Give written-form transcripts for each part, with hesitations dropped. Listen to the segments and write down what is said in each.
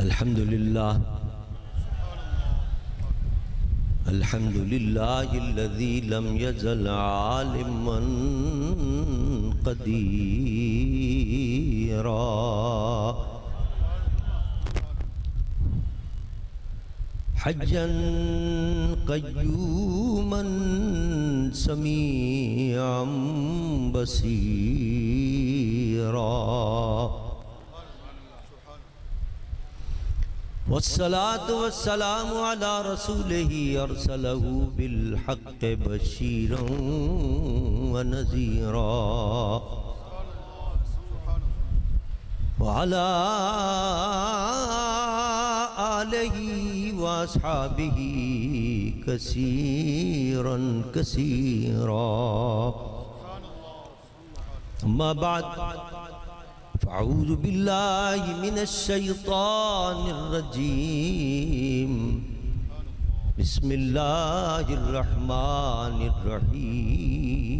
الحمد لله الذي لم يزل عالما قديرا حجا قيوما سميعا بصيرا والصلاة والسلام على رسوله أرسله بالحق بشيرا ونذيرا وعلى آله وأصحابه كثيرا كثيرا أما بعد فأعوذ بالله من الشيطان الرجيم بسم الله الرحمن الرحيم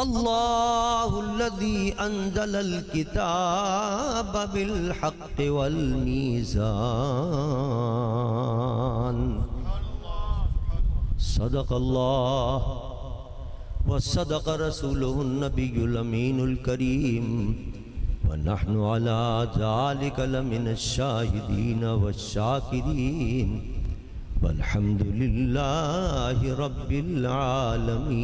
الله الذي أنزل الكتاب بالحق والميزان صدق الله وصدق رسوله النبي الأمين الكريم ونحن على ذلك لمن الشاهدين والشاكرين والحمد لله رب العالمين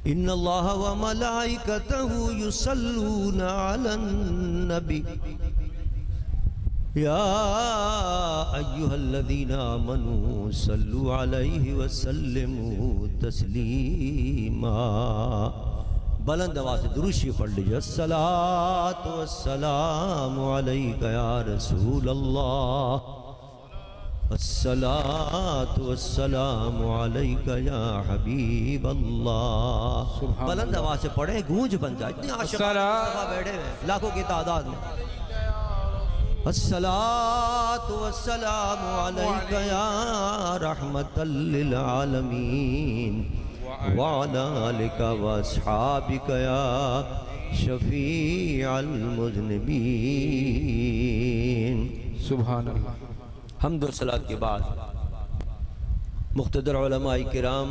إن الله وملائكته يصلون على النبي يا أيها الذين آمنوا صلوا عليه وسلموا تسليما بلند آواز سے درود شریف پڑھ لیجیے الصلاة والسلام علیک یا رسول اللہ الصلاة والسلام علیک یا حبیب اللہ بلند آواز سے پڑھیں گونج بن جائے اتنے عاشق بیٹھے ہوئے لاکھوں کی تعداد میں الصلاة والسلام علیک یا رحمت للعالمین وعلى آلك واصحابك يا شفيع المذنبين سبحان اللہ حمد و صلاۃ کے بعد مقتدر علماء کرام،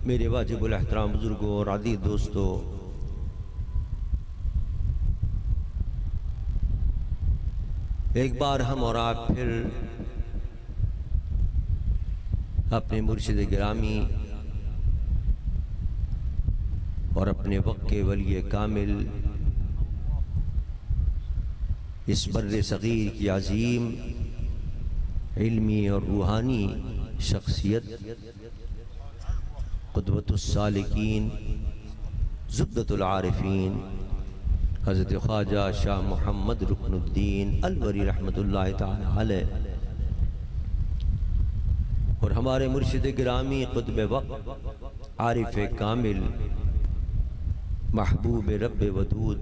میرے واجب الاحترام بزرگوں اور عزیز دوستو، ایک بار ہم اور آپ پھر اپنے مرشد گرامی اور اپنے وقت کے ولی کامل اس بر صغیر کی عظیم علمی اور روحانی شخصیت قدوۃ السالکین زبدۃ العارفین حضرت خواجہ شاہ محمد رکن الدین الوری رحمۃ اللہ تعالی علیہ اور ہمارے مرشد گرامی قطب وقت عارف کامل محبوب رب ودود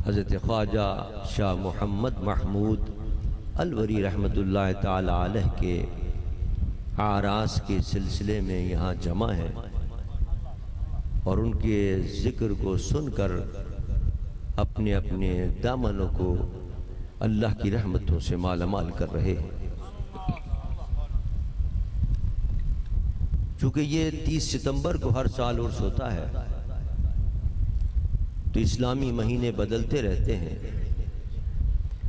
حضرت خواجہ شاہ محمد محمود الوری رحمۃ اللہ تعالی علیہ کے آراس کے سلسلے میں یہاں جمع ہیں اور ان کے ذکر کو سن کر اپنے اپنے دامنوں کو اللہ کی رحمتوں سے مالا مال کر رہے ہیں۔ چونکہ یہ 30 ستمبر کو ہر سال عرس ہوتا ہے تو اسلامی مہینے بدلتے رہتے ہیں۔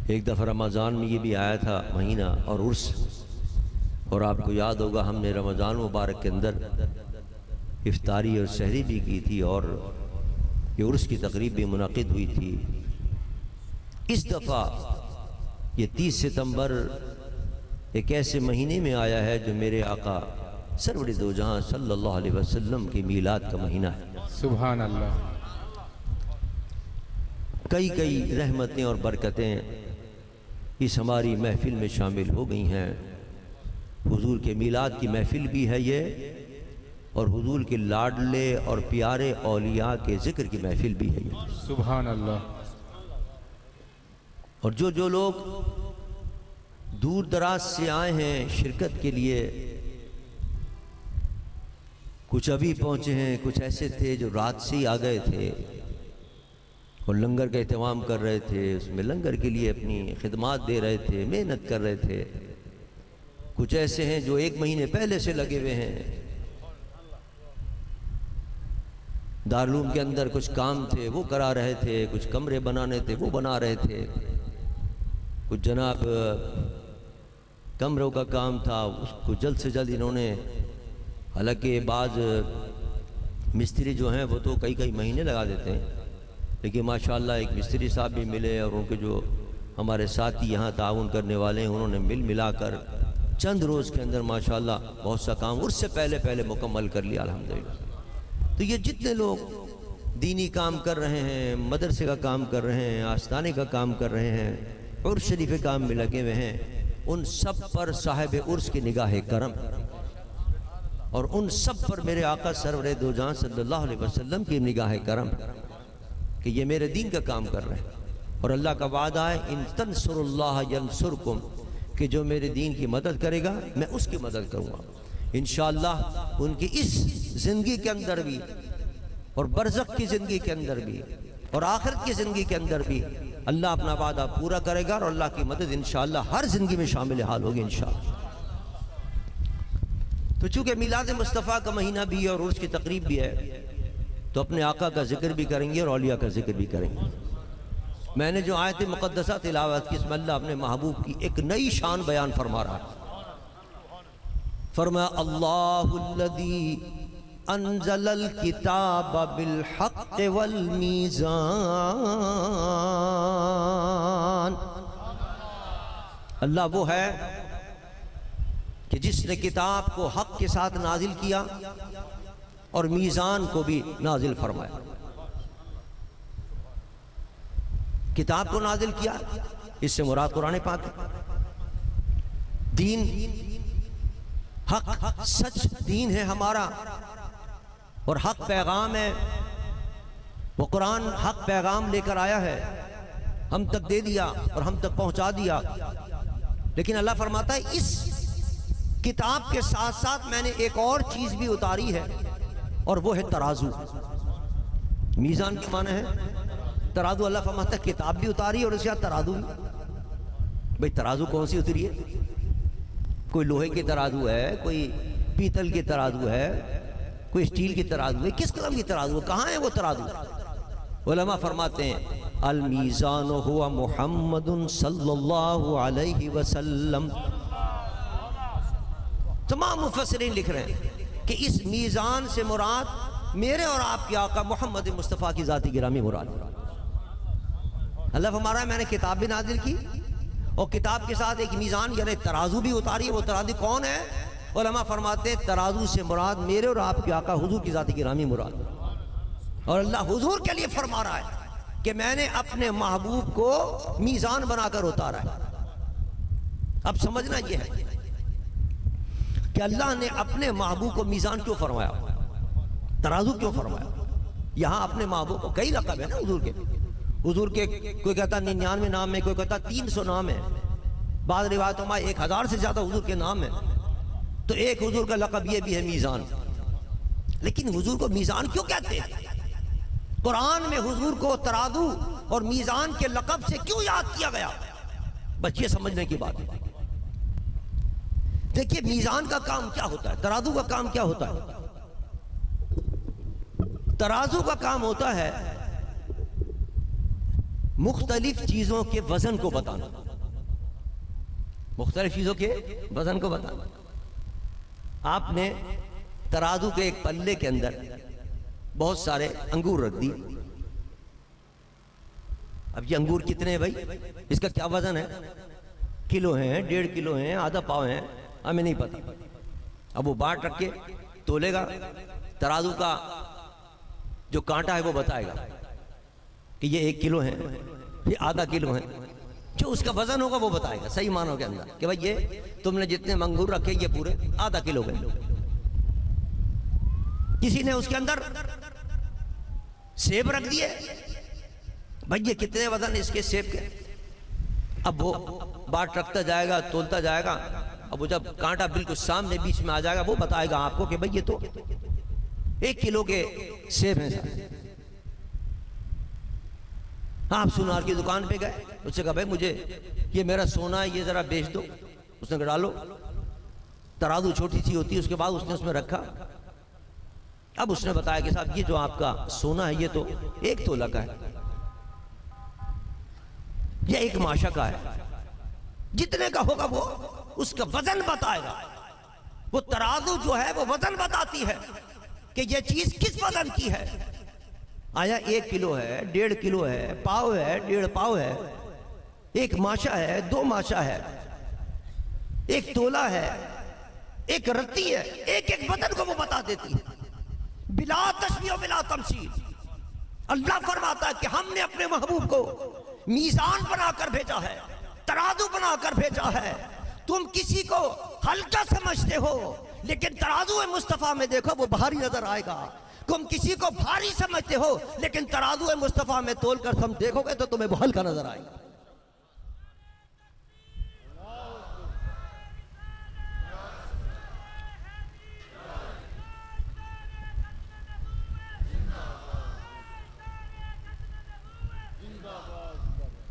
ایک دفعہ رمضان میں یہ بھی آیا تھا مہینہ اور عرس، اور آپ کو یاد ہوگا ہم نے رمضان مبارک کے اندر افطاری اور سحری بھی کی تھی اور یہ عرس کی تقریب بھی منعقد ہوئی تھی۔ اس دفعہ یہ 30 ستمبر ایک ایسے مہینے میں آیا ہے جو میرے آقا سرور دو جہاں صلی اللہ علیہ وسلم کی میلاد کا مہینہ ہے۔ سبحان اللہ۔ کئی رحمتیں اور برکتیں اس ہماری محفل میں شامل ہو گئی ہیں۔ حضور کے میلاد کی محفل بھی ہے یہ، اور حضور کے لاڈلے اور پیارے اولیاء کے ذکر کی محفل بھی ہے یہ۔ سبحان اللہ۔ اور جو لوگ دور دراز سے آئے ہیں شرکت کے لیے، کچھ ابھی پہنچے ہیں، کچھ ایسے تھے جو رات سے ہی آ گئے تھے اور لنگر کا اہتمام کر رہے تھے، اس میں لنگر کے لیے اپنی خدمات دے رہے تھے، محنت کر رہے تھے۔ کچھ ایسے ہیں جو 1 مہینے پہلے سے لگے ہوئے ہیں، دارالعلوم کے اندر کچھ کام تھے وہ کرا رہے تھے، کچھ کمرے بنانے تھے وہ بنا رہے تھے، کچھ جناب کمروں کا کام تھا اس کو جلد سے جلد انہوں نے، حالانکہ بعض مستری جو ہیں وہ تو کئی مہینے لگا دیتے ہیں، لیکن ماشاءاللہ ایک مستری صاحب بھی ملے اور ان کے جو ہمارے ساتھی یہاں تعاون کرنے والے ہیں انہوں نے ملا کر چند روز کے اندر ماشاءاللہ بہت سا کام اس سے پہلے مکمل کر لیا الحمدللہ۔ تو یہ جتنے لوگ دینی کام کر رہے ہیں، مدرسے کا کام کر رہے ہیں، آستانے کا کام کر رہے ہیں، عرس شریف کام میں لگے ہوئے ہیں، ان سب پر صاحب عرس کی نگاہ کرم اور ان سب پر میرے آقا سرور دو جہاں صلی اللہ علیہ وسلم کی نگاہ کرم کہ یہ میرے دین کا کام کر رہے ہیں۔ اور اللہ کا وعدہ ہے ان تنصر اللہ ینصرکم، کہ جو میرے دین کی مدد کرے گا میں اس کی مدد کروں گا انشاءاللہ۔ ان کی اس زندگی کے اندر بھی اور برزخ کی زندگی کے اندر بھی اور آخرت کی زندگی کے اندر بھی اللہ اپنا وعدہ پورا کرے گا اور اللہ کی مدد انشاءاللہ ہر زندگی میں شامل حال ہوگی انشاءاللہ۔ تو چونکہ میلاد مصطفیٰ کا مہینہ بھی ہے اور عرس کی تقریب بھی ہے تو اپنے آقا کا ذکر بھی کریں گے اور اولیاء کا ذکر بھی کریں گے۔ میں نے جو آیت مقدسہ تلاوت کی اس میں اللہ اپنے محبوب کی ایک نئی شان بیان فرما رہا ہے۔ فرمایا اللہ الذی انزل الکتاب بالحق والمیزان، اللہ وہ ہے کہ جس نے کتاب کو حق کے ساتھ نازل کیا اور میزان کو بھی نازل فرمایا۔ کتاب کو نازل کیا، اس سے مراد قرآن پاک ہے۔ دین حق سچ دین ہے ہمارا اور حق پیغام ہے، وہ قرآن حق پیغام لے کر آیا ہے، ہم تک دے دیا اور ہم تک پہنچا دیا۔ لیکن اللہ فرماتا ہے اس کتاب کے ساتھ ساتھ میں نے ایک اور چیز بھی اتاری ہے اور وہ ہے ترازو۔ میزان کے معنی ہے ترازو۔ اللہ فرماتا ہے کتاب بھی اتاری اور اس کے ساتھ ترازو بھی۔ بھئی ترازو کون سی اتری ہے؟ کوئی لوہے کی ترازو ہے، کوئی پیتل کی ترازو ہے، کوئی اسٹیل کی ترازو ہے، کس قسم کی ترازو ہے؟ کہاں ہے وہ ترازو؟ علماء فرماتے ہیں المیزان ہوا محمد صلی اللہ علیہ وسلم۔ تمام مفسرین لکھ رہے ہیں کہ اس میزان سے مراد میرے اور آپ کے آقا محمد مصطفیٰ کی ذاتی گرامی مراد ہے۔ اللہ فرما رہا ہے میں نے کتاب بھی نازل کی اور کتاب کے ساتھ ایک میزان یعنی ترازو بھی اتاری ہے۔ وہ ترازو کون ہے؟ علماء فرماتے ہیں ترازو سے مراد میرے اور آپ کے آقا حضور کی ذاتی گرامی مراد ہے۔ اور اللہ حضور کے لیے فرما رہا ہے کہ میں نے اپنے محبوب کو میزان بنا کر اتارا ہے۔ اب سمجھنا یہ ہے کہ اللہ نے اپنے محبوب کو میزان کیوں فرمایا، ترازو کیوں فرمایا؟ یہاں اپنے محبوب کو کئی لقب ہے نا حضور کے۔ حضور کے کوئی کہتا 99 نام ہے، کوئی کہتا 300 نام ہے، بعض روایتوں میں 1000 سے زیادہ حضور کے نام ہیں۔ تو ایک حضور کا لقب یہ بھی ہے میزان۔ لیکن حضور کو میزان کیوں کہتے ہیں؟ قرآن میں حضور کو ترازو اور میزان کے لقب سے کیوں یاد کیا گیا؟ بس یہ سمجھنے کی بات ہے۔ دیکھیے میزان کا کام کیا ہوتا ہے، ترازو کا کام کیا ہوتا ہے؟ ترازو کا کام ہوتا ہے مختلف چیزوں کے وزن کو بتانا، مختلف چیزوں کے وزن کو بتانا۔ آپ نے ترازو کے ایک پلے کے اندر بہت سارے انگور رکھ دی۔ اب یہ انگور کتنے ہیں بھائی؟ اس کا کیا وزن ہے؟ کلو ہیں، 1.5 کلو ہیں، آدھا پاؤ ہیں، ہمیں نہیں پتا۔ اب وہ بانٹ رکھ کے تولے گا، ترازو کا جو کانٹا ہے وہ بتائے گا کہ یہ 1 کلو ہیں، یہ آدھا کلو ہیں، جو اس کا وزن ہوگا وہ بتائے گا صحیح معنوں کے اندر کہ بھائی یہ تم نے جتنے انگور رکھے یہ پورے آدھا کلو گئے۔ کسی نے اس کے اندر سیب رکھ دیے، بھائی یہ کتنے وزن اس کے سیب کے؟ اب وہ بانٹ رکھتا جائے گا، تولتا جائے گا، اب وہ جب کانٹا بالکل سامنے بیچ میں آ جائے گا وہ بتائے گا آپ کو کہ بھئی یہ تو 1 کلو کے سیب ہیں ساتھ. آپ سونار کی دکان پہ گئے, اس سے کہا بھائی مجھے یہ میرا سونا ہے, یہ ذرا بیچ دو. اس نے کہا ڈالو. ترازو چھوٹی سی ہوتی ہے, اس کے بعد اس نے اس میں رکھا. اب اس نے بتایا کہ صاحب یہ جو آپ کا سونا ہے یہ تو 1 تولہ کا ہے, یہ 1 ماشا کا ہے, جتنے کا ہوگا وہ اس کا وزن بتائے گا. وہ ترازو جو ہے وہ وزن بتاتی ہے کہ یہ چیز کس وزن کی ہے. آیا 1 کلو ہے, 1.5 کلو ہے, پاؤ ہے, 1.5 پاؤ ہے, 1 ماشا ہے, 2 ماشا ہے, 1 تولہ ہے, 1 رتی ہے, ایک وزن کو وہ بتا دیتی ہے بلا تشبیہ و بلا تمثیل. اللہ فرماتا ہے کہ ہم نے اپنے محبوب کو میزان بنا کر بھیجا ہے, ترازو بنا کر بھیجا ہے. تم کسی کو ہلکا سمجھتے ہو لیکن ترازو مصطفیٰ میں دیکھو وہ بھاری نظر آئے گا. تم کسی کو بھاری سمجھتے ہو لیکن ترازو مصطفیٰ میں تول کر تم دیکھو گے تو تمہیں وہ ہلکا نظر آئے گا.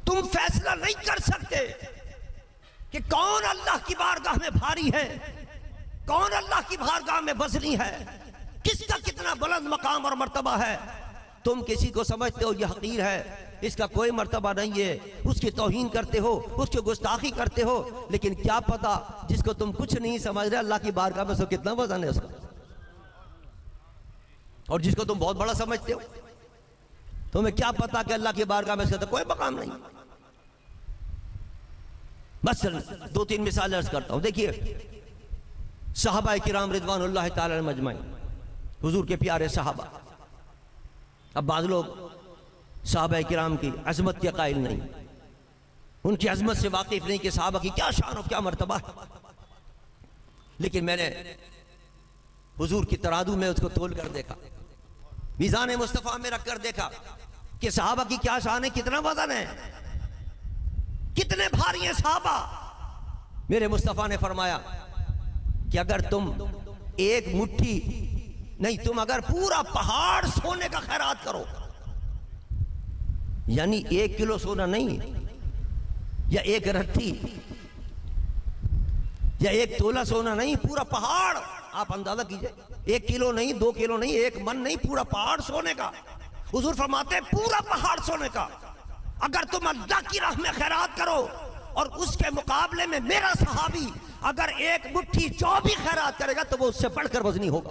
تم فیصلہ نہیں کر سکتے کہ کون اللہ کی بارگاہ میں بھاری ہے, کون اللہ کی بارگاہ میں وزنی ہے, کس کا کتنا بلند مقام اور مرتبہ ہے. تم کسی کو سمجھتے ہو یہ حقیر ہے, اس کا کوئی مرتبہ نہیں ہے, اس کی توہین کرتے ہو, اس کی گستاخی کرتے ہو, لیکن کیا پتا جس کو تم کچھ نہیں سمجھ رہے اللہ کی بارگاہ میں سو کتنا وزن ہے اس کا. اور جس کو تم بہت بڑا سمجھتے ہو تمہیں کیا پتا کہ اللہ کی بارگاہ میں اس کا کوئی مقام نہیں. بس 2-3 مثالیں عرض کرتا ہوں. دیکھیے صحابہ کرام رضوان اللہ تعالی علیہم اجمعین, حضور کے پیارے صحابہ. اب بعض لوگ صحابہ کرام کی عظمت کے قائل نہیں, ان کی عظمت سے واقف نہیں کہ صحابہ کی کیا شان اور کیا مرتبہ ہے. لیکن میں نے حضور کی ترازو میں اس کو تول کر دیکھا, میزان مصطفیٰ میں رکھ کر دیکھا کہ صحابہ کی کیا شان ہے, کتنا وزن ہے, کتنے بھاری ہیں صحابہ. میرے مصطفیٰ نے فرمایا کہ اگر تم 1 مٹھی نہیں, تم اگر پورا پہاڑ سونے کا خیرات کرو, یعنی 1 کلو سونا نہیں, یا 1 رتی, یا 1 تولہ سونا نہیں, پورا پہاڑ. آپ اندازہ کیجئے, 1 کلو نہیں, 2 کلو نہیں, 1 من نہیں, پورا پہاڑ سونے کا. حضور فرماتے ہیں پورا پہاڑ سونے کا اگر تم اللہ کی راہ میں خیرات کرو, اور اس کے مقابلے میں میرا صحابی اگر 1 مٹھی جو بھی خیرات کرے گا تو وہ اس سے بڑھ کر وزنی ہوگا.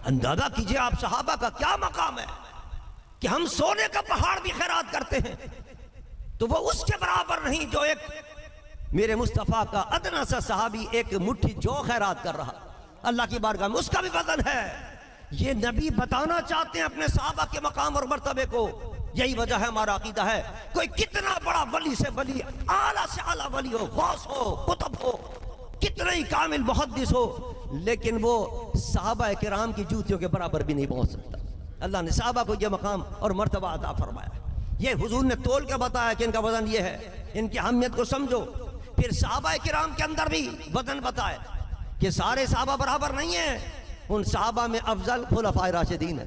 اندازہ کیجئے آپ صحابہ کا کیا مقام ہے کہ ہم سونے کا پہاڑ بھی خیرات کرتے ہیں تو وہ اس کے برابر نہیں جو ایک میرے مصطفیٰ کا ادنا سا صحابی 1 مٹھی جو خیرات کر رہا اللہ کی بارگاہ میں, اس کا بھی وزن ہے. یہ نبی بتانا چاہتے ہیں اپنے صحابہ کے مقام اور مرتبے کو. یہی وجہ ہے, ہمارا عقیدہ ہے, کوئی کتنا بڑا ولی سے ولی, اعلیٰ سے اعلیٰ ولی ہو, غوث ہو, قطب ہو, کتنا ہی کامل محدث ہو, لیکن وہ صحابہ کرام کی جوتیوں کے برابر بھی نہیں پہنچ سکتا. اللہ نے صحابہ کو یہ مقام اور مرتبہ عطا فرمایا. یہ حضور نے تول کے بتایا کہ ان کا وزن یہ ہے, ان کی اہمیت کو سمجھو. پھر صحابہ کرام کے اندر بھی وزن بتایا کہ سارے صحابہ برابر نہیں ہیں, ان صحابہ میں افضل خلفاء راشدین ہیں.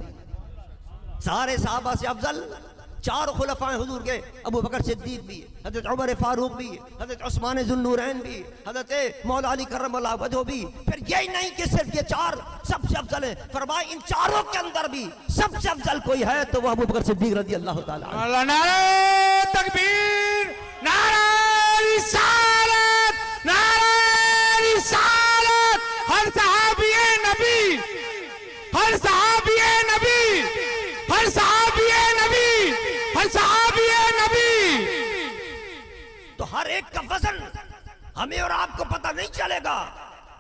سارے صحابہ سے افضل 4 خلفاء حضور کے, ابو بکر صدیق بھی, حضرت عمر فاروق بھی, حضرت عثمان ذو النورین بھی, حضرت مولا علی کرم اللہ وجہہ بھی. پھر یہی نہیں کہ صرف یہ 4 سب سے افضل ہیں, فرمایا ان 4 کے اندر بھی سب سے افضل کوئی ہے تو وہ ابو بکر صدیق رضی اللہ تعالی عنہ. نعرہ تکبیر, نعرہ رسالت, نعرہ رسالت. ہر صحابی نبی, ہر صحابی نبی, ہر صحابی نبی, ہر صحابی نبی. تو ہر ایک کا وزن ہمیں اور آپ کو پتہ نہیں چلے گا.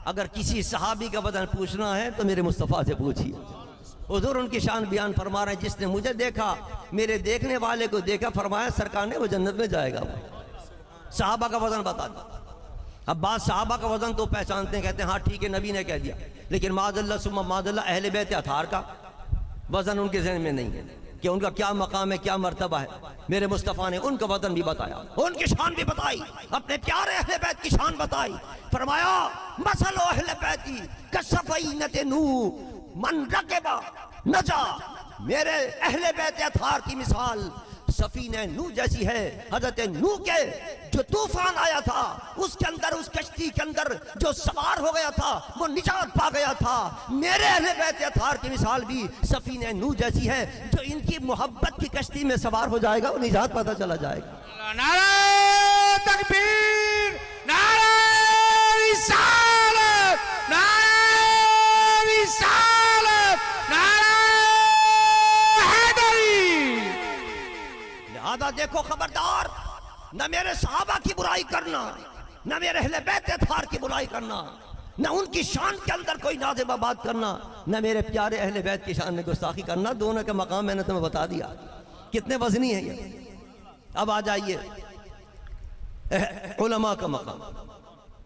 اگر کسی صحابی کا وزن پوچھنا ہے تو میرے مصطفیٰ سے پوچھیے. حضور ان کی شان بیان فرما رہے ہیں, جس نے مجھے دیکھا میرے دیکھنے والے کو دیکھا, فرمایا سرکار نے وہ جنت میں جائے گا. صحابہ کا وزن بتا دیا. اب بعض صحابہ کا وزن تو پہچانتے ہیں, کہتے ہیں ہاں ٹھیک ہے نبی نے کہہ دیا, لیکن معاذ اللہ ثم معاذ اللہ اہل بیت اطہار کا وزن ان کے ذہن میں نہیں ہے کہ ان کا کیا مقام ہے، کیا مرتبہ ہے۔ میرے مصطفیٰ نے ان کا وزن بھی بتایا، ان کی شان بھی بتائی، اپنے پیارے اہل بیت کی شان بتائی۔ فرمایا مثل اہل بیتی کسفینۃ نوح من رکب نجا، میرے اہل بیت اطہار کی مثال سفینہ نوح جیسی ہے۔ حضرت نوح کے جو طوفان آیا تھا اس کے اندر، اس کشتی کے اندر جو سوار ہو گیا تھا وہ نجات پا گیا تھا۔ میرے اہل بیت اطہار کی مثال بھی سفینہ نوح جیسی ہے، جو ان کی محبت کی کشتی میں سوار ہو جائے گا وہ نجات پاتا چلا جائے گا۔ نعرہ تکبیر، نعرہ رسالت، نعرہ رسالت، نعرہ حیدری۔ لہذا دیکھو خبردار، نہ میرے صحابہ کی برائی کرنا، نہ میرے اہل بیت اطہار کی برائی کرنا، نہ ان کی شان کے اندر کوئی نازیبہ بات کرنا، نہ میرے پیارے اہل بیت کی شان میں گستاخی کرنا۔ دونوں کا مقام میں نے تمہیں بتا دیا کتنے وزنی ہے یہ۔ اب آ جائیے علماء کا مقام۔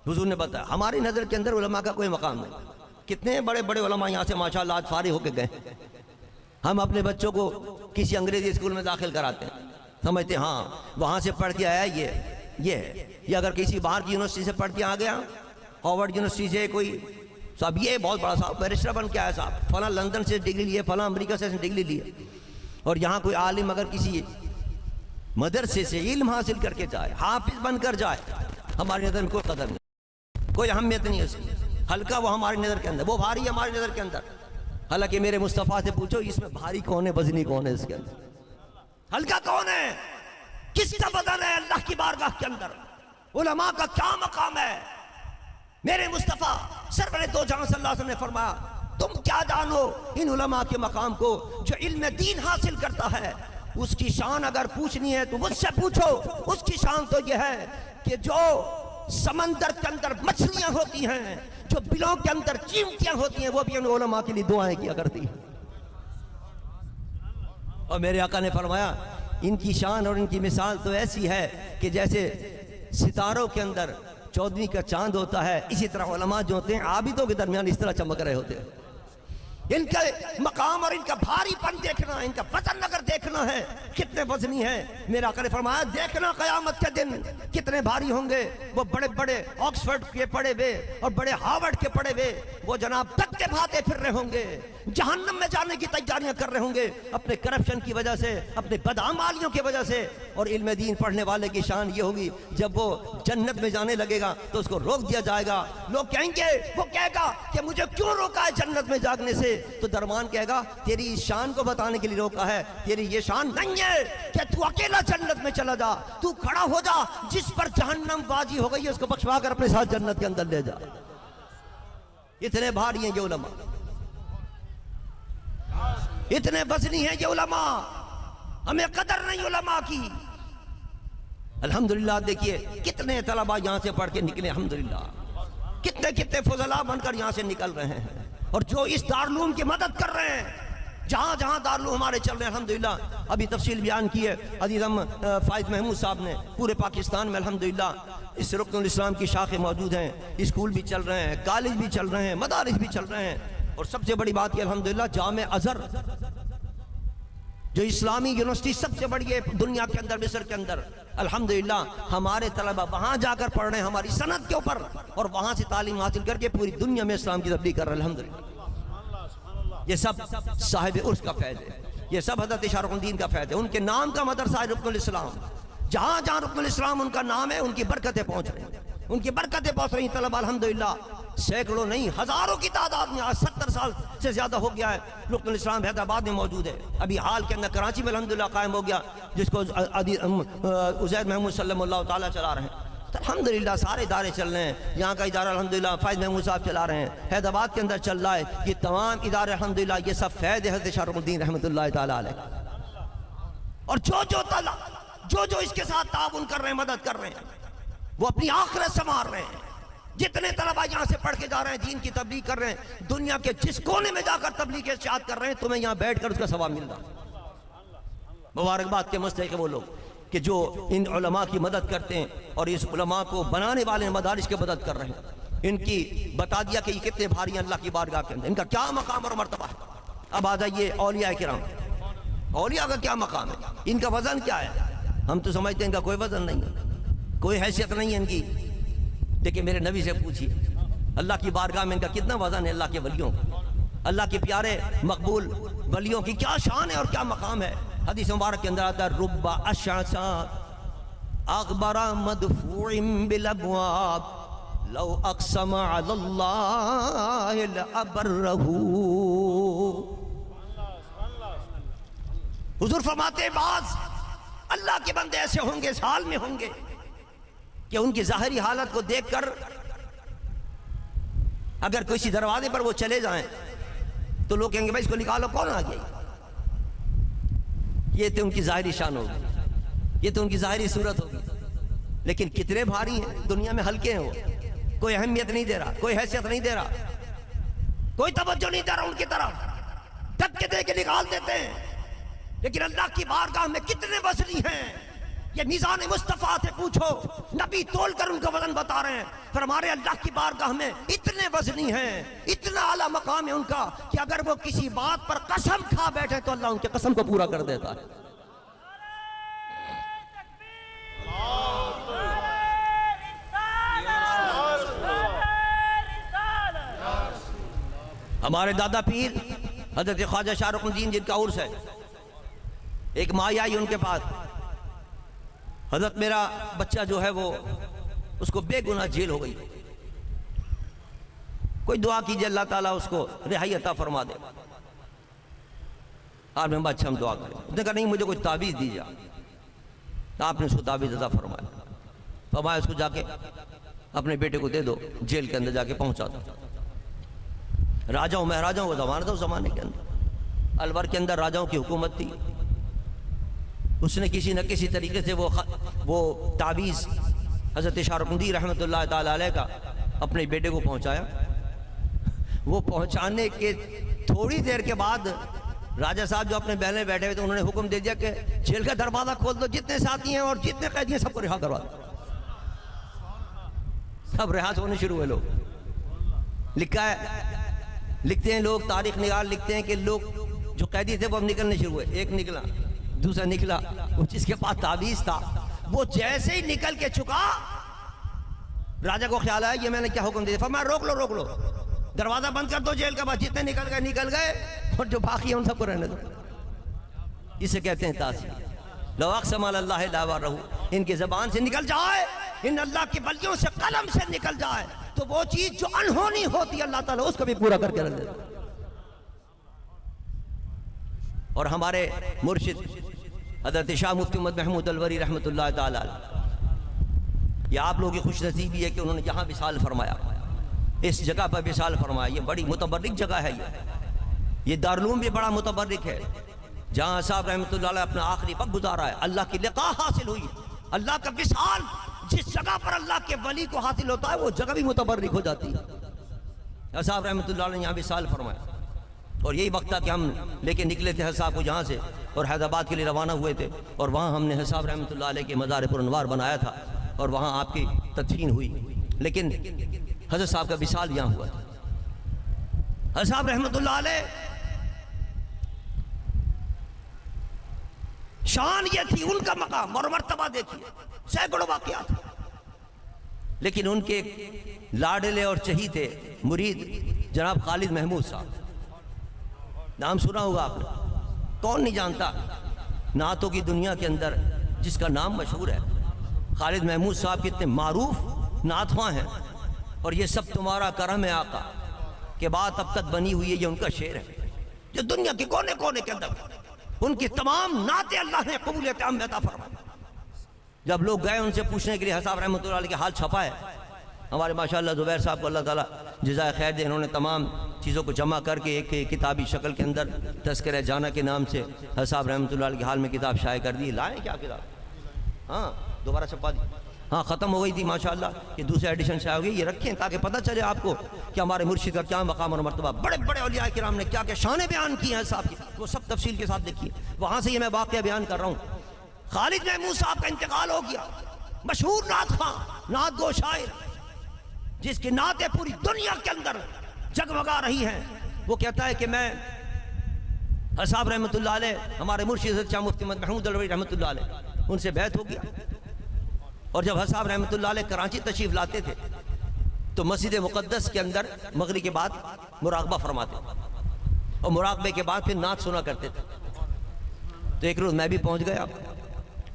حضور نے بتایا ہماری نظر کے اندر علماء کا کوئی مقام نہیں۔ کتنے بڑے بڑے علماء یہاں سے ماشاءاللہ آج فارغ ہو کے گئے۔ ہم اپنے بچوں کو کسی انگریزی اسکول میں داخل کراتے ہیں، سمجھتے ہیں ہاں وہاں سے پڑھ کے آیا یہ اگر کسی باہر کی یونیورسٹی سے پڑھ کے آ گیا، ہارورڈ یونیورسٹی سے کوئی صاحب، یہ بہت بڑا صاحب بیرسٹر بن کے آیا، صاحب فلاں لندن سے ڈگری لیے، فلاں امریکہ سے ڈگری لیے، اور یہاں کوئی عالم اگر کسی مدرسے سے علم حاصل کر کے جائے، حافظ بن کر جائے، ہماری نظر میں کوئی قدر نہیں، کوئی اہمیت نہیں ہے اس کی۔ ہلکا وہ ہماری نظر کے اندر، وہ بھاری ہے ہماری نظر کے اندر۔ حالانکہ میرے مصطفیٰ سے پوچھو اس میں بھاری کون ہے، وزنی کون ہے اس کے اندر، ہلکا کون ہے، کس کا وزن ہے اللہ کی بارگاہ کے اندر؟ علماء کا کیا مقام ہے؟ میرے مصطفیٰ سرور دو جہاں صلی اللہ علیہ وسلم نے فرمایا تم کیا جانو ان علماء کے مقام کو؟ جو علم دین حاصل کرتا ہے اس کی شان اگر پوچھنی ہے تو مجھ سے پوچھو۔ اس کی شان تو یہ ہے کہ جو سمندر کے اندر مچھلیاں ہوتی ہیں، جو بلوں کے اندر چیمٹیاں ہوتی ہیں، وہ بھی ان علماء کے لیے دعائیں کیا کرتی ہیں۔ اور میرے آقا نے فرمایا ان کی شان اور ان کی مثال تو ایسی ہے کہ جیسے ستاروں کے اندر 14ویں کا چاند ہوتا ہے، اسی طرح علماء جو ہوتے ہیں عابدوں کے درمیان اس طرح چمک رہے ہوتے ہیں۔ ان کا مقام اور ان کا بھاری پن دیکھنا، ان کا وزن اگر دیکھنا ہے کتنے وزنی ہے، میرا آقا نے فرمایا دیکھنا قیامت کے دن کتنے بھاری ہوں گے۔ وہ بڑے بڑے آکسفورڈ کے پڑھے ہوئے اور بڑے ہارورڈ کے پڑھے ہوئے وہ جناب تکتے بھاتے پھر رہے ہوں گے، جہنم میں جانے کی تیاریاں کر رہے ہوں گے اپنے کرپشن کی وجہ سے، اپنے بدعمالیوں کی وجہ سے۔ اور علم دین پڑھنے والے کی شان یہ ہوگی جب وہ جنت میں جانے لگے گا تو اس کو روک دیا جائے گا۔ لوگ کہیں گے، وہ کہے گا کہ مجھے کیوں روکا ہے جنت میں جانے سے؟ تو درمان کہے گا تیری شان کو بتانے کے لیے روکا ہے، تیری یہ شان نہیں ہے کہ تو اکیلا جنت میں چلا جا، تو کھڑا ہو جا، جس پر جہنم واجی ہو گئی ہے اس کو بخشوا کر اپنے ساتھ جنت کے اندر لے جا۔ اتنے بھاری ہیں یہ علماء، اتنے وزنی ہیں یہ علماء، ہمیں قدر نہیں علماء کی۔ الحمدللہ دیکھیے کتنے طلباء یہاں سے پڑھ کے نکلے، الحمدللہ کتنے کتنے فضلاء بن کر یہاں سے نکل رہے ہیں، اور جو اس دارالعلوم کی مدد کر رہے ہیں، جہاں جہاں دارالعلوم ہمارے چل رہے ہیں الحمدللہ۔ ابھی تفصیل بیان کی ہے عزیزم فائز محمود صاحب نے، پورے پاکستان میں الحمدللہ اس رکن الاسلام کی شاخیں موجود ہیں، اسکول بھی چل رہے ہیں، کالج بھی چل رہے ہیں، مدارس بھی چل رہے ہیں، اور سب سے بڑی بات یہ الحمدللہ جامع ازہر جو اسلامی یونیورسٹی سب سے بڑی ہے دنیا کے اندر، مصر کے اندر، الحمدللہ ہمارے طلبہ وہاں جا کر پڑھ رہے ہیں ہماری سند کے اوپر، اور وہاں سے تعلیم حاصل کر کے پوری دنیا میں اسلام کی تبلیغ کر رہے ہیں الحمدللہ۔ یہ سب صاحب عرس کا فیض ہے، یہ سب حضرت شارق الدین کا فیض ہے، ان کے نام کا مدرسہ ہے رکن الاسلام۔ جہاں جہاں رکن الاسلام ان کا نام ہے ان کی برکتیں پہنچ رہی ہیں، ان کی برکتیں پہنچ رہی ہیں طلبہ الحمدللہ، سینکڑوں نہیں ہزاروں کی تعداد میں، آج 70 سال سے زیادہ ہو گیا ہے رکن الاسلام حیدرآباد میں موجود ہے، ابھی حال کے اندر کراچی میں الحمدللہ قائم ہو گیا، جس کو عزیر محمود صلی اللہ تعالیٰ چلا رہے ہیں۔ الحمدللہ سارے ادارے چل رہے ہیں، یہاں کا ادارہ الحمدللہ فائز محمود صاحب چلا رہے ہیں، حیدرآباد کے اندر چل رہا ہے، یہ تمام ادارے الحمدللہ یہ سب فیض حضرت شارق الدین رحمۃ اللہ تعالیٰ علیہ۔ اور جو اس کے ساتھ تعاون کر رہے ہیں، مدد کر رہے ہیں، وہ اپنی آخرت سنوار رہے ہیں۔ جتنے طلبہ یہاں سے پڑھ کے جا رہے ہیں، دین کی تبلیغ کر رہے ہیں، دنیا کے جس کونے میں جا کر تبلیغ ارشاد کر رہے ہیں، تمہیں یہاں بیٹھ کر اس کا ثواب مل رہا۔ مبارکباد کے مستحق ہیں وہ لوگ کہ جو ان علماء کی مدد کرتے ہیں، اور اس علماء کو بنانے والے مدارس کی مدد کر رہے ہیں۔ ان کی بتا دیا کہ یہ کتنے بھاری ہیں اللہ کی بارگاہ کے اندر، ان کا کیا مقام اور مرتبہ ہے۔ اب آ جائیے اولیاء کرام. اولیاء کا کیا مقام ہے, ان کا وزن کیا ہے؟ ہم تو سمجھتے ہیں ان کا کوئی وزن نہیں ہے, کوئی حیثیت نہیں ہے ان کی. لیکن میرے نبی سے پوچھیے اللہ کی بارگاہ میں ان کا کتنا وزن ہے. اللہ کے ولیوں, اللہ کے پیارے مقبول ولیوں کی کیا شان ہے اور کیا مقام ہے. حدیث مبارک کے اندر آتا ہے رب اشعث اغبر مدفوع بالابواب لو اقسم علی اللہ لابرہ. حضور فرماتے ہیں بعض اللہ کے بندے ایسے ہوں گے, اس حال میں ہوں گے کہ ان کی ظاہری حالت کو دیکھ کر اگر کسی دروازے پر وہ چلے جائیں تو لوگ کہیں گے بھائی اس کو نکالو, کون آ گیا. یہ تو ان کی ظاہری شان ہوگی, یہ تو ان کی ظاہری صورت ہوگی. لیکن کتنے بھاری ہیں, دنیا میں ہلکے ہیں, وہ کوئی اہمیت نہیں دے رہا, کوئی حیثیت نہیں دے رہا, کوئی توجہ نہیں دے رہا ان کی طرف, دھکے دے کے نکال دیتے ہیں. لیکن اللہ کی بارگاہ میں کتنے وزنی ہیں. یہ میزان مصطفیٰ سے پوچھو, نبی تول کر ان کا وزن بتا رہے ہیں. پھر ہمارے اللہ کی بارگاہ میں اتنے وزنی ہیں, اتنا اعلیٰ مقام ہے ان کا کہ اگر وہ کسی بات پر قسم کھا بیٹھے تو اللہ ان کے قسم کو پورا کر دیتا ہے. ہمارے دادا پیر حضرت خواجہ شاہ رکن الدین جن کا عرس ہے, ایک ماں آئی ان کے پاس, حضرت میرا بچہ جو ہے وہ اس کو بے گناہ جیل ہو گئی, کوئی دعا کیجئے اللہ تعالیٰ اس کو رہائی عطا فرما دے. آپ نے بچہ ہم دعا کریں. اس نے کہا نہیں مجھے کوئی تعویذ دیجیے. آپ نے اس کو تعویذ عطا فرمایا, فرمایا اس کو جا کے اپنے بیٹے کو دے دو, جیل کے اندر جا کے پہنچا دو. راجاؤں مہاراجاؤں کا زمانہ تھا اس زمانے کے اندر, الور کے اندر راجاؤں کی حکومت تھی. اس نے کسی نہ کسی طریقے سے وہ تعویذ حضرت شاہ رکن الدین رحمۃ اللہ تعالیٰ علیہ کا اپنے بیٹے کو پہنچایا. وہ پہنچانے کے تھوڑی دیر کے بعد راجہ صاحب جو اپنے محل میں بیٹھے ہوئے تھے انہوں نے حکم دے دیا کہ جیل کا دروازہ کھول دو, جتنے ساتھی ہیں اور جتنے قیدی ہیں سب کو رہا کروا دو. سب رہا ہونے شروع ہوئے. لوگ لکھتے ہیں لوگ, تاریخ نگار لکھتے ہیں کہ لوگ جو قیدی تھے وہ اب نکلنے شروع ہوئے. ایک نکلا, دوسرا نکلا, وہ جس کے پاس تعویذ تھا وہ جیسے ہی نکل کے چکا, راجہ کو خیال آیا یہ میں نے کیا حکم دیا. فرمایا روک لو, دروازہ بند کر دو جیل کا, بعد جتنے نکل گئے اور جو باقی ہیں ان سب کو رہنے دو. اسے کہتے ہیں تاثیر. لو اقسم علی اللہ لا بارہ, ان کی زبان سے نکل جائے, ان اللہ کے ولیوں سے قلم سے نکل جائے تو وہ چیز جو انہونی ہوتی اللہ تعالیٰ اس کو بھی پورا کر کے رکھ دیتا. اور ہمارے مرشد حضرت شاہ مفتی محمد محمود الوری رحمۃ اللہ تعالیٰ یہ آپ لوگوں کی خوش نصیبی ہے کہ انہوں نے یہاں وصال فرمایا, اس جگہ پر وصال فرمایا. یہ بڑی متبرک جگہ ہے. یہ دارالعلوم بھی بڑا متبرک ہے جہاں صاحب رحمۃ اللہ علیہ اپنا آخری وقت گزارا ہے. اللہ کی لقاء حاصل ہوئی, اللہ کا وصال. جس جگہ پر اللہ کے ولی کو حاصل ہوتا ہے وہ جگہ بھی متبرک ہو جاتی ہے. صاحب رحمۃ اللہ علیہ یہاں وصال فرمایا, اور یہی وقت تھا کہ ہم لے کے نکلے تھے صاحب کو یہاں سے اور حیدرآباد کے لیے روانہ ہوئے تھے. اور وہاں ہم نے صاحب رحمۃ اللہ علیہ کے مزار پر انوار بنایا تھا اور وہاں آپ کی تدفین ہوئی. لیکن حضرت صاحب کا وصال یہاں ہوا تھا. حضرت صاحب رحمۃ اللہ علیہ شان یہ تھی, ان کا مقام اور مرتبہ دیکھیے, سینکڑوں واقعات. لیکن ان کے لاڈلے اور چہیتے مرید جناب خالد محمود صاحب, نام سنا ہوگا آپ نے, کون نہیں جانتا. نعتوں کی دنیا کے اندر جس کا نام مشہور ہے, خالد محمود صاحب کتنے معروف نعت خواں ہیں. اور یہ سب تمہارا کرم ہے آقا کہ بات اب تک بنی ہوئی ہے, یہ ان کا شعر ہے جو دنیا کے کونے کونے کے اندر ان کی تمام نعتیں اللہ نے قبولیت عام عطا فرمائی. جب لوگ گئے ان سے پوچھنے کے لیے حساب رحمۃ اللہ علیہ کے حال چھپا ہے, ہمارے ماشاءاللہ زبیر صاحب کو اللہ تعالیٰ جزائے خیر دے, انہوں نے تمام چیزوں کو جمع کر کے ایک کتابی شکل کے اندر تذکرہ جانا کے نام سے حساب رحمۃ اللہ علیہ کے حال میں کتاب شائع کر دی. لائیں کیا کتاب؟ ہاں دوبارہ چھپا دی. ہاں ختم ہو گئی تھی ماشاءاللہ, یہ دوسرا ایڈیشن شائع ہو گئی. یہ رکھیں تاکہ پتہ چلے آپ کو کہ ہمارے مرشد کا کیا مقام اور مرتبہ. بڑے بڑے اولیاء کرام نے کیا کیا شانیں بیان کی ہیں صاحب کی, وہ سب تفصیل کے ساتھ دیکھیے. وہاں سے یہ میں واقعہ بیان کر رہا ہوں. خالد محمود صاحب کا انتقال ہو گیا, مشہور نعت خواں, نعت گو شاعر, جس کی نعتیں پوری دنیا کے اندر جگمگا رہی ہیں. وہ کہتا ہے کہ میں حضرت صاحب رحمۃ اللہ علیہ ہمارے مرشد حضرت شاہ مفتی محمود العلوی رحمۃ اللہ علیہ، ان سے بیعت ہو گیا. اور جب حضرت صاحب رحمۃ اللہ علیہ کراچی تشریف لاتے تھے تو مسجد مقدس کے اندر مغرب کے بعد مراقبہ فرماتے اور مراقبے کے بعد پھر نعت سنا کرتے تھے. تو ایک روز میں بھی پہنچ گیا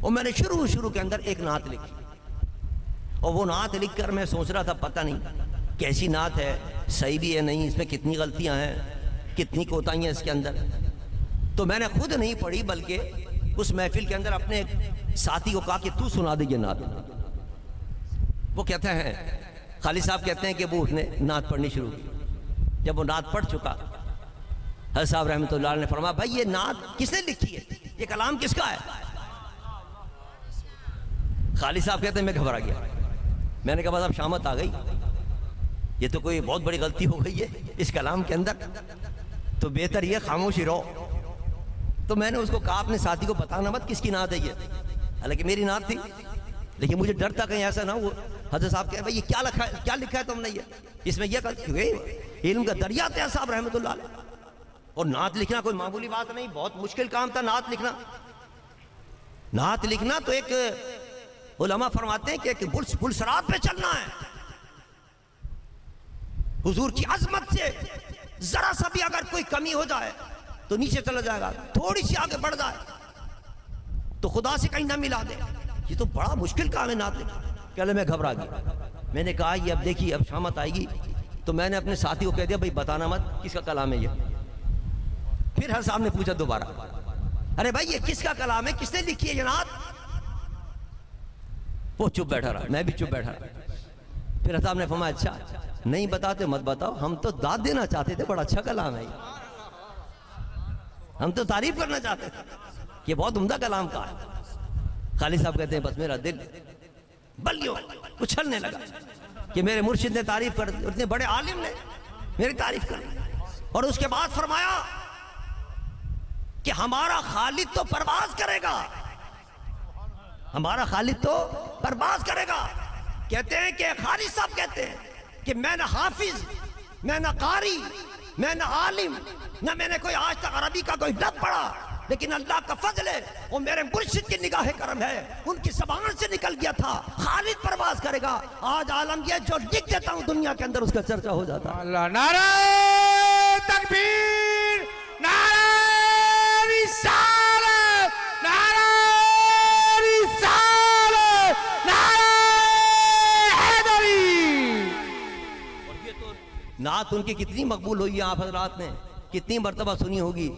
اور میں نے شروع کے اندر ایک نعت لکھی، اور وہ نعت لکھ کر میں سوچ رہا تھا پتہ نہیں کیسی نعت ہے، صحیح بھی ہے نہیں، اس میں کتنی غلطیاں ہیں، کتنی کوتاہیاں اس کے اندر. تو میں نے خود نہیں پڑھی بلکہ اس محفل کے اندر اپنے ساتھی کو کہا کہ تو سنا دے یہ نعت. وہ کہتے ہیں، خالد صاحب کہتے ہیں کہ وہ اس نے نعت پڑھنی شروع کی. جب وہ نعت پڑھ چکا حضرت صاحب رحمۃ اللہ علیہ نے فرمایا بھائی یہ نعت کس نے لکھی ہے، یہ کلام کس کا ہے؟ خالد صاحب کہتے ہیں میں گھبرا گیا. میں نے کہا بس اب شامت آ گئی، یہ تو کوئی بہت بڑی غلطی ہو گئی ہے اس کلام کے اندر، تو بہتر یہ خاموشی رہو. تو میں نے اس کو کہا اپنے ساتھی کو بتانا مت کس کی نعت ہے یہ، حالانکہ میری نعت تھی، لیکن مجھے ڈر تھا کہیں ایسا نہ ہو. حضرت صاحب کہے بھائی یہ کیا لکھا ہے تم نے، یہ اس میں یہ علم کا دریا تھا صاحب رحمۃ اللہ علیہ. اور نعت لکھنا کوئی معمولی بات نہیں، بہت مشکل کام تھا نعت لکھنا. نعت لکھنا تو ایک علماء فرماتے ہیں کہ ایک پلسرات پہ چلنا ہے. حضور کی عظمت سے ذرا سا بھی اگر کوئی کمی ہو جائے تو نیچے چلا جائے گا، تھوڑی سی آگے بڑھ جائے تو خدا سے کہیں نہ ملا دے. یہ تو بڑا مشکل کام ہے نعت لکھنا. پہلے میں گھبرا گیا. میں نے کہا یہ اب دیکھیے اب شامت آئے گی. تو میں نے اپنے ساتھی کو کہہ دیا بھائی بتانا مت کس کا کلام ہے یہ. پھر ہر صاحب نے پوچھا دوبارہ ارے بھائی یہ کس کا کلام ہے، کس نے لکھی ہے یہ نعت؟ وہ چپ بیٹھا رہا، میں بھی چپ بیٹھا رہا. پھر صاحب نے فرمایا اچھا نہیں بتاتے مت بتاؤ، ہم تو داد دینا چاہتے تھے، بڑا اچھا کلام ہے یہ، ہم تو تعریف کرنا چاہتے تھے کہ بہت عمدہ کلام کا ہے. خالد صاحب کہتے ہیں بس میرا دل بلیوں اچھلنے لگا کہ میرے مرشد نے تعریف کر دی، اتنے بڑے عالم نے میری تعریف کر دی. اور اس کے بعد فرمایا کہ ہمارا خالد تو پرواز کرے گا، ہمارا خالد تو پرواز کرے گا. کہتے ہیں کہ خالد صاحب کہتے ہیں کہ میں نہ حافظ، میں نہ قاری، میں نہ عالم، نہ میں نے کوئی آج تک عربی کا کوئی لفظ پڑھا، لیکن اللہ کا فضل ہے اور میرے مرشد کی نگاہ کرم ہے، ان کی زبان سے نکل گیا تھا خالد پرواز کرے گا. آج عالم یہ جو لکھ دیتا ہوں دنیا کے اندر اس کا چرچا ہو جاتا. اللہ نعرہ تکبیر، نعرہ رسالت، نعرہ رسالت، نعرہ حیدری. اور یہ تو نعت ان کی کتنی مقبول ہوئی ہے، آپ حضرات نے کتنی مرتبہ سنی ہوگی.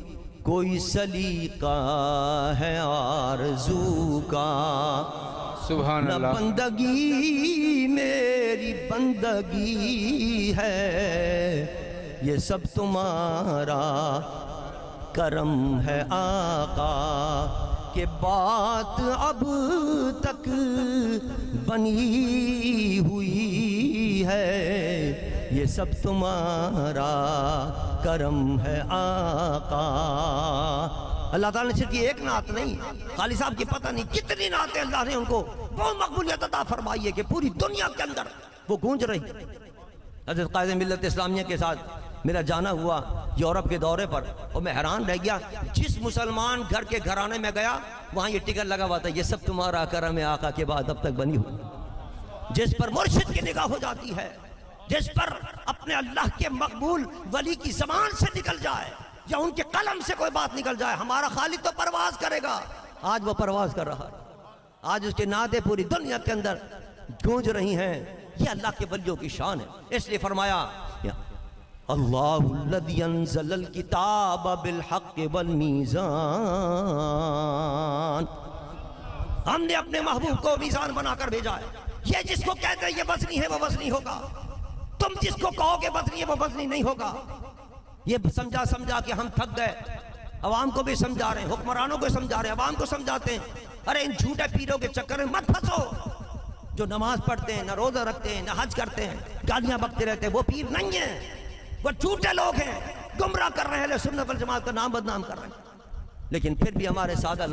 کوئی سلیقہ ہے آرزو کا، سبحان اللہ، بندگی میری بندگی ہے، یہ سب تمہارا کرم ہے آقا، کہ بات اب تک بنی ہوئی ہے، یہ سب تمہارا کرم ہے آقا. اللہ تعالیٰ نے صرف یہ ایک نعت نہیں، خالد صاحب کی پتہ نہیں کتنی نعتیں اللہ نے ان کو بہت مقبولیت عطا فرمائی ہے کہ پوری دنیا کے اندر وہ گونج رہی. حضرت قائد ملت اسلامیہ کے ساتھ میرا جانا ہوا یورپ کے دورے پر، اور میں حیران رہ گیا. جس مسلمان گھر کے گھرانے میں گیا وہاں یہ ٹکٹ لگا ہوا تھا، یہ سب تمہارا کرم ہے آقا، کے بعد اب تک بنی ہوئی. جس پر مرشد کی نگاہ ہو جاتی ہے، جس پر اپنے اللہ کے مقبول ولی کی زبان سے نکل جائے یا ان کے قلم سے کوئی بات نکل جائے، ہمارا خالد تو پرواز کرے گا. آج وہ پرواز کر رہا ہے، آج اس کے نعتیں پوری دنیا کے اندر گونج رہی ہیں. یہ اللہ کے ولیوں کی شان ہے. اس لیے فرمایا اللہ الذی انزل الکتاب بالحق والمیزان، ہم نے اپنے محبوب کو میزان بنا کر بھیجا ہے. یہ جس کو کہتے ہیں یہ وزنی ہے وہ وزنی ہوگا، تم جس کو کہو کہ وزنی ہے وہ وزنی نہیں ہوگا. یہ سمجھا کہ ہم تھک گئے، عوام کو بھی سمجھا رہے ہیں، حکمرانوں کو سمجھا رہے ہیں، عوام کو سمجھاتے ہیں. ارے ان جھوٹے پیروں کے چکر میں مت پھنسو. جو نماز پڑھتے ہیں، نہ روزہ رکھتے ہیں، نہ حج کرتے ہیں، گالیاں بکتے رہتے ہیں، وہ پیر نہیں ہیں، وہ جھوٹے لوگ ہیں، گمراہ کر رہے ہیں، سنت والجماعت کا نام بدنام کر رہے ہیں. لیکن پھر بھی ہمارے سادہ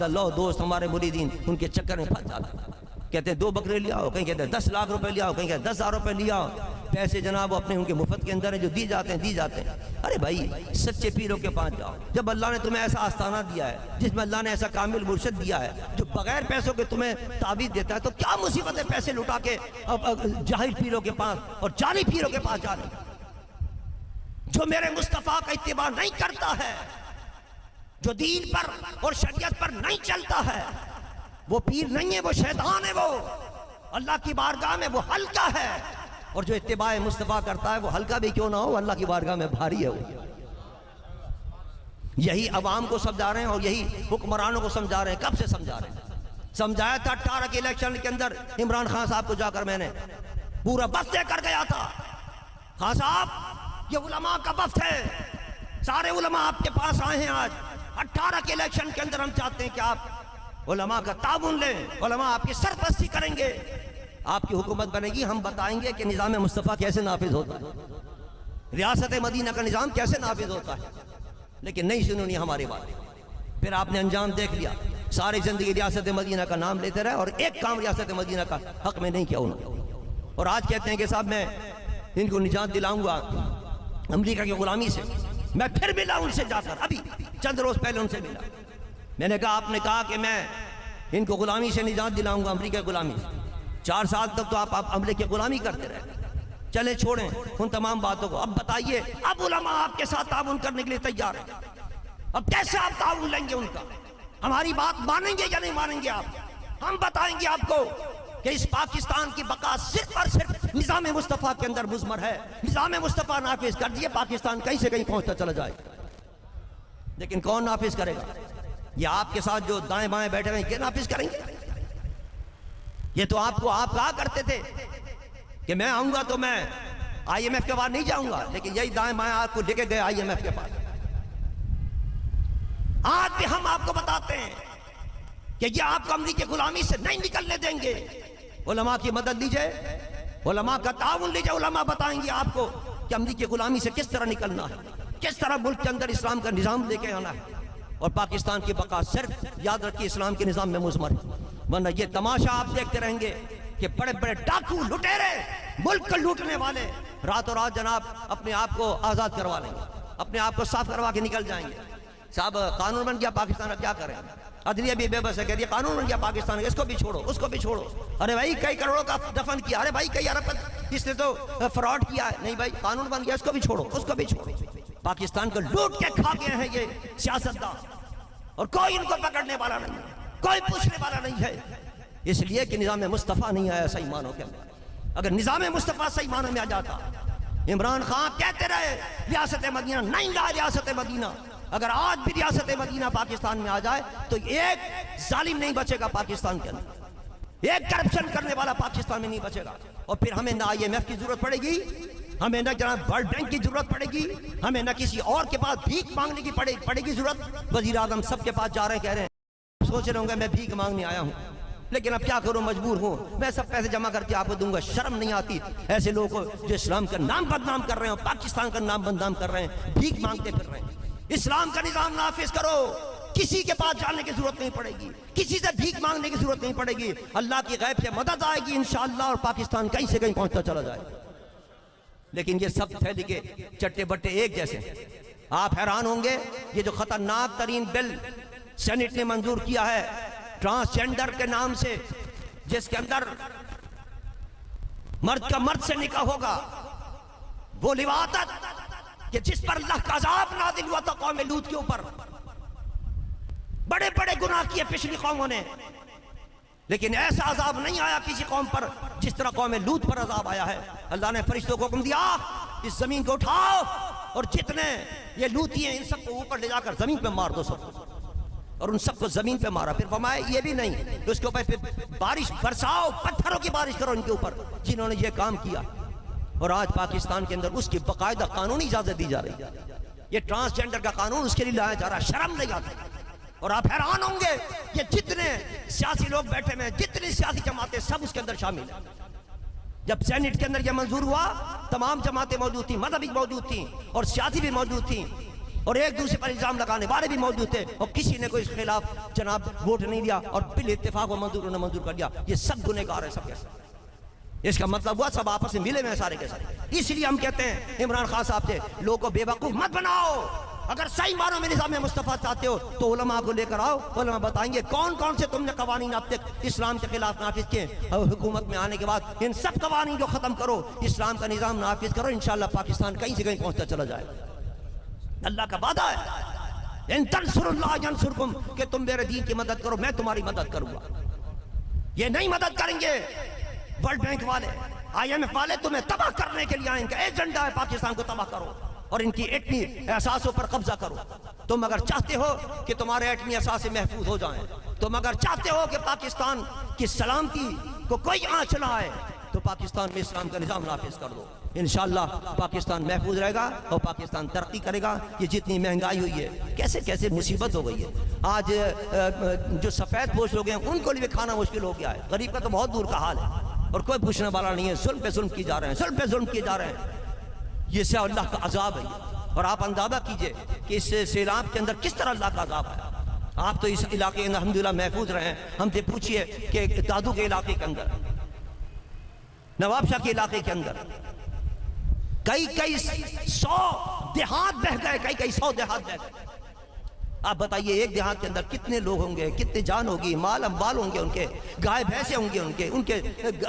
لوگ دوست، ہمارے مریدین ان کے چکر میں پھنس جاتے ہیں. کہتے ہیں 2 بکرے لے آؤ، کہیں کہتے ہیں 10 لاکھ روپے لے آؤ، کہیں کہتے ہیں 10,000 روپے لے آؤ. پیسے جناب وہ اپنے ان کے مفت کے اندر ہیں جو دی جاتے ہیں. ارے بھائی سچے پیروں کے پاس جاؤ. جب اللہ نے تمہیں ایسا آستانہ دیا ہے جس میں اللہ نے ایسا کامل مرشد دیا ہے جو بغیر پیسوں کے تمہیں تعبیر دیتا ہے، تو کیا مصیبت ہے پیسے لٹا کے جاہل پیروں کے پاس اور جعلی پیروں کے پاس جانے؟ جو میرے مصطفیٰ کا اتباع نہیں کرتا ہے، جو دین پر اور شریعت پر نہیں چلتا ہے، وہ پیر نہیں ہے، وہ شیطان ہے. وہ اللہ کی بارگاہ میں وہ ہلکا ہے. اور جو اتباع مصطفیٰ کرتا ہے وہ ہلکا بھی کیوں نہ ہو، اللہ کی بارگاہ میں بھاری ہے. وہ یہی عوام کو سمجھا رہے ہیں اور یہی حکمرانوں کو سمجھا رہے ہیں. کب سے سمجھا رہے ہیں؟ سمجھایا تھا 18 کے الیکشن کے اندر عمران خان صاحب کو جا کر میں نے پورا وفد دے کر گیا تھا. خان صاحب یہ علماء کا وفد ہے، سارے علماء آپ کے پاس آئے ہیں. آج 18 کے الیکشن کے اندر ہم چاہتے ہیں کہ آپ علماء کا تعاون لیں، علماء آپ کی سرپرستی کریں گے، آپ کی حکومت بنے گی. ہم بتائیں گے کہ نظام مصطفیٰ کیسے نافذ ہوتا ہے، ریاست مدینہ کا نظام کیسے نافذ ہوتا ہے. لیکن نہیں سنونی ہماری بات. پھر آپ نے انجام دیکھ لیا. ساری زندگی ریاست مدینہ کا نام لیتے رہے اور ایک کام ریاست مدینہ کا حق میں نہیں کیا انہوں نے. اور آج کہتے ہیں کہ صاحب میں ان کو نجات دلاؤں گا امریکہ کی غلامی سے. میں پھر ملا ان سے جا کر، ابھی چند روز پہلے ان سے ملا. میں نے کہا آپ نے کہا کہ میں ان کو غلامی سے نجات دلاؤں گا، امریکہ کی غلامی سے. 4 سال تک تو آپ امریکہ کی غلامی کرتے رہے. چلیں چھوڑیں ان تمام باتوں کو. اب بتائیے اب علماء آپ کے ساتھ تعاون کرنے کے لیے تیار ہیں. اب کیسے آپ تعاون لیں گے ان کا؟ ہماری بات مانیں گے یا نہیں مانیں گے آپ؟ ہم بتائیں گے آپ کو کہ اس پاکستان کی بقا صرف اور صرف نظام مصطفیٰ کے اندر مضمر ہے. نظام مصطفیٰ نافذ کر دیے، پاکستان کہیں سے کہیں پہنچتا چلا جائے. لیکن کون نافذ کرے گا؟ یہ آپ کے ساتھ جو دائیں بائیں بیٹھے ہیں یہ نافذ کریں گے؟ یہ تو آپ کو آپ کہا کرتے تھے کہ میں آؤں گا تو میں IMF کے بعد نہیں جاؤں گا، لیکن یہی دائیں بائیں آپ کو لے کے گئے IMF کے پاس. آج بھی ہم آپ کو بتاتے ہیں کہ یہ آپ کو امریکہ کی غلامی سے نہیں نکلنے دیں گے. علماء کی مدد لیجئے، علماء کا تعاون لیجئے. علماء بتائیں گے آپ کو کہ امریکہ کی غلامی سے کس طرح نکلنا ہے، کس طرح ملک کے اندر اسلام کا نظام لے کے آنا ہے. اور پاکستان کی بقا صرف یاد رکھیے اسلام کے نظام میں مضمر ہے. ورنہ یہ تماشا آپ دیکھتے رہیں گے کہ بڑے بڑے ڈاکو لٹیرے ملک کو لوٹنے والے راتوں رات جناب اپنے آپ کو آزاد کروا لیں گے، اپنے آپ کو صاف کروا کے نکل جائیں گے. صاحب قانون بن گیا پاکستان، اب کیا کریں؟ عدلیہ بھی بے بس ہے، کہہ دیا قانون بن گیا پاکستان، اس کو بھی چھوڑو اس کو بھی چھوڑو. ارے بھائی کئی کروڑوں کا دفن کیا، ارے بھائی کئی ارب اس نے تو فراڈ کیا ہے. نہیں بھائی قانون بن گیا، اس کو بھی چھوڑو اس کو بھی چھوڑو. پاکستان کو لوٹ کے کھا گئے ہیں یہ سیاستدان، اور کوئی ان کو پکڑنے والا نہیں ہے، کوئی پوچھنے والا نہیں ہے. اس لیے کہ نظام مصطفیٰ نہیں آیا صحیح معنوں کے اندر. اگر نظام مصطفیٰ صحیح معنوں میں آ جاتا، عمران خان کہتے رہے ریاست مدینہ نہیں لا ریاست مدینہ. اگر آج بھی ریاست مدینہ پاکستان میں آ جائے تو ایک ظالم نہیں بچے گا پاکستان کے اندر، ایک کرپشن کرنے والا پاکستان میں نہیں بچے گا. اور پھر ہمیں نہ IMF کی ضرورت پڑے گی، ہمیں نہ جناب ورلڈ بینک کی ضرورت پڑے گی، ہمیں نہ کسی اور کے پاس بھیک مانگنے کی پڑے گی ضرورت. وزیر اعظم سب کے پاس جا رہے ہیں، کہہ رہے ہیں سوچ رہے ہوں گے میں بھیک مانگنے آیا ہوں، لیکن اب کیا کروں مجبور ہوں، میں سب پیسے جمع کر کے آپ کو دوں گا. شرم نہیں آتی ایسے لوگوں کو جو اسلام کا نام بدنام کر رہے ہیں، پاکستان کا نام بدنام کر رہے ہیں، بھیک مانگتے پھر رہے ہیں. اسلام کا نظام نافذ کرو، کسی کے پاس جانے کی ضرورت نہیں پڑے گی، کسی سے بھیک مانگنے کی ضرورت نہیں پڑے گی. اللہ کی غیب سے مدد آئے گی انشاءاللہ، اور پاکستان کہیں سے کہیں پہنچتا چلا جائے. لیکن یہ سب تھیلی کے چٹے بٹے ایک جیسے. آپ حیران ہوں گے یہ جو خطرناک ترین بل سینٹ نے منظور کیا ہے ٹرانسجینڈر کے نام سے، جس کے اندر مرد کا مرد سے نکاح ہوگا، وہ لواطت کہ جس پر اللہ کا عذاب نازل ہوا تھا قوم لوط کے اوپر. بڑے بڑے گناہ کیے پچھلی قوموں نے، لیکن ایسا عذاب نہیں آیا کسی قوم پر جس طرح قوم لوط پر عذاب آیا ہے. اللہ نے فرشتوں کو حکم دیا اس زمین کو اٹھاؤ اور جتنے یہ لوطی ہیں ان سب کو اوپر لے جا کر زمین پہ مار دو سب کو. اور ان سب کو زمین پہ مارا. پھر فرمایا یہ بھی نہیں تو اس کے اوپر پھر بارش برساؤ، پتھروں کی بارش کرو ان کے اوپر جنہوں نے یہ کام کیا. اور آج پاکستان کے اندر اس کی باقاعدہ قانونی اجازت دی جا رہی ہے. یہ ٹرانسجینڈر کا قانون اس کے لیے لایا جا رہا ہے، شرم نہیں آتی. اور آپ حیران ہوں گے یہ جتنے سیاسی لوگ بیٹھے ہوئے ہیں، جتنی سیاسی جماعتیں سب اس کے اندر شامل ہیں. جب سینٹ کے اندر یہ منظور ہوا تمام جماعتیں موجود تھیں، مذہبی موجود تھیں اور سیاسی بھی موجود تھیں، اور ایک دوسرے پر الزام لگانے والے بھی موجود تھے، اور کسی نے کوئی اس کے خلاف جناب ووٹ نہیں دیا اور بال اتفاق وہ منظور کر دیا. یہ سب گنہگار ہیں سب کے ساتھ. اس کا مطلب ہوا سب آپس میں ملے ہوئے سارے کے سارے. اس لیے ہم کہتے ہیں عمران خان صاحب سے لوگوں کو بے وقوف مت بناؤ. اگر صحیح معنوں میں نظام مصطفیٰ چاہتے ہو تو علماء کو لے کر آؤ. علماء بتائیں گے کون کون سے تم نے قوانین اب تک اسلام کے خلاف نافذ کیے, اور حکومت میں آنے کے بعد ان سب قوانین کو ختم کرو, اسلام کا نظام نافذ کرو, انشاءاللہ پاکستان کہیں سے کہیں پہنچتا چلا جائے. اللہ کا وعدہ ہے ان تنصروا اللہ ینصرکم, کہ تم میرے دین کی مدد کرو میں تمہاری مدد کروں گا. یہ نہیں مدد کریں گے ورلڈ بینک والے, آئی ایم ایف والے, تمہیں تباہ کرنے کے لیے ان کا ایجنڈا ہے پاکستان کو تباہ کرو اور ان کی ایٹمی احساسوں پر قبضہ کرو. تم اگر چاہتے ہو کہ تمہارے ایٹمی احساس محفوظ ہو جائیں, تم اگر چاہتے ہو کہ پاکستان کی سلامتی کو کوئی آنچ نہ آئے, تو پاکستان میں اسلام کا نظام نافذ کر دو. انشاءاللہ پاکستان محفوظ رہے گا اور پاکستان ترقی کرے گا. یہ جتنی مہنگائی ہوئی ہے, کیسے کیسے مصیبت ہو گئی ہے. آج جو سفید پوش لوگ ہیں ان کو لیے کھانا مشکل ہو گیا ہے. غریب کا تو بہت دور کا حال ہے اور کوئی پوچھنے والا نہیں ہے. ظلم پہ ظلم کی جا رہے ہیں, ظلم پہ ظلم کیے جا رہے ہیں. یہ سے اللہ کا عذاب ہے. اور آپ اندازہ کیجئے کہ اس سیلاب کے اندر کس طرح اللہ کا عذاب ہے. آپ تو اس علاقے کے اندر الحمدللہ محفوظ رہے ہیں. ہم سے پوچھئے کہ دادو کے علاقے کے اندر, نواب شاہ کے علاقے کے اندر کئی 100 دیہات بہ گئے, کئی 100 دیہات بہ گئے. آپ بتائیے ایک دیہات کے اندر کتنے لوگ ہوں گے, کتنے جان ہوگی, مال اموال ہوں گے, ان کے گائے بھینسے ہوں گے, ان کے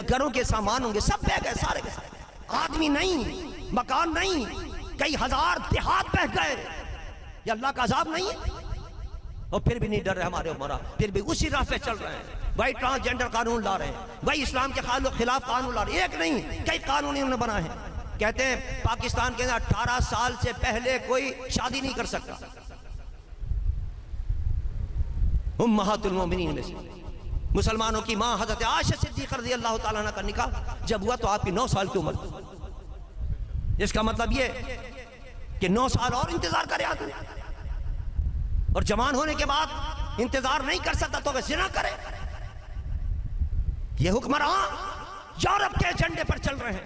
گھروں کے سامان ہوں گے, سب بہ گئے سارے کے سارے. آدمی نہیں, مکان نہیں, کئی ہزار دیہات بہ گئے. یہ اللہ کا عذاب نہیں ہے؟ اور پھر بھی نہیں ڈر رہے ہمارے عمرہ, پھر بھی اسی راہ پہ چل رہے ہیں. بھائی ٹرانسجنڈر قانون لا رہے ہیں, بھائی اسلام کے خلاف قانون لا رہے ہیں. ایک نہیں کئی قانون انہوں نے بنائے ہیں. کہتے ہیں پاکستان کے اندر 18 سال سے پہلے کوئی شادی نہیں کر سکتا. امہات المومنین میں سے مسلمانوں کی ماں حضرت عائشہ صدیقہ رضی اللہ تعالیٰ عنہ کا نکاح جب ہوا تو آپ کی 9 سال کی عمر تھی. اس کا مطلب یہ کہ 9 سال اور انتظار کرے آدمی, اور جوان ہونے کے بعد انتظار نہیں کر سکتا تو وہ زنا کرے. یہ حکمران یورپ کے ایجنڈے پر چل رہے ہیں.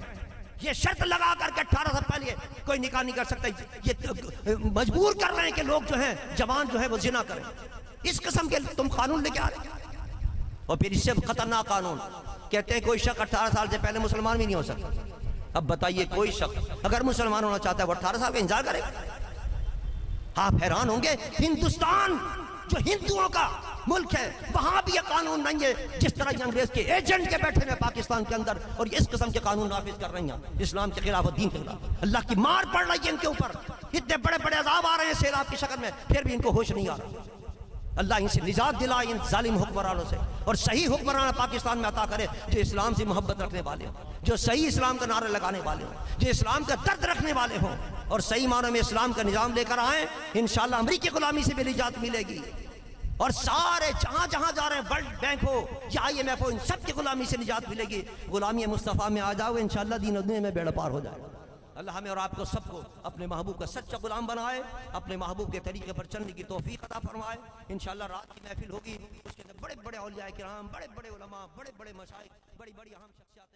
یہ شرط لگا کر کے 18 سال پہلے کوئی نکاح نہیں کر سکتا. یہ مجبور کر رہے ہیں کہ لوگ جو ہیں جوان جو ہیں وہ زنا کریں. اس قسم کے تم قانون لے کے آ رہے ہیں. اور پھر اس سے خطرناک قانون کہتے ہیں کوئی شخص 18 سال سے پہلے مسلمان بھی نہیں ہو سکتا. اب بتائیے کوئی شخص اگر مسلمان ہونا چاہتا ہے وہ 18 سال کا انتظار کرے گا؟ آپ حیران ہوں گے. ہندوستان جو ہندوؤں کا ملک ہے وہاں بھی یہ قانون نہیں ہے جس طرح یہ انگریز کے ایجنٹ کے بیٹھے ہیں پاکستان کے اندر, اور اس قسم کے قانون نافذ کر رہے ہیں اسلام کے خلاف اور دین کے خلاف. اللہ کی مار پڑ رہی ہے ان کے اوپر. اتنے بڑے بڑے عذاب آ رہے ہیں سیلاب کی شکل میں, پھر بھی ان کو ہوش نہیں آ رہا. اللہ ان سے نجات دلائے ان ظالم حکمرانوں سے, اور صحیح حکمران پاکستان میں عطا کرے جو اسلام سے محبت رکھنے والے ہوں, جو صحیح اسلام کا نعرہ لگانے والے ہوں, جو اسلام کا درد رکھنے والے ہوں, اور صحیح معنوں میں اسلام کا نظام لے کر آئیں. انشاءاللہ امریکی غلامی سے بھی نجات ملے گی, اور سارے جہاں جہاں جا رہے ہیں ورلڈ بینک ہو یا آئی ایم ایف ہو, ان سب کی غلامی سے نجات ملے گی. غلامی مصطفیٰ میں آ جاؤ, انشاءاللہ دین و دنیا میں بیڑا پار ہو جائے گا. اللہ ہمیں اور آپ کو سب کو اپنے محبوب کا سچا غلام بنائے, اپنے محبوب کے طریقے پر چلنے کی توفیق عطا فرمائے. انشاءاللہ رات کی محفل ہوگی, اس کے اندر بڑے بڑے اولیاء کرام, بڑے بڑے علماء, بڑے بڑے مشائخ, بڑی بڑی اہم شخصیات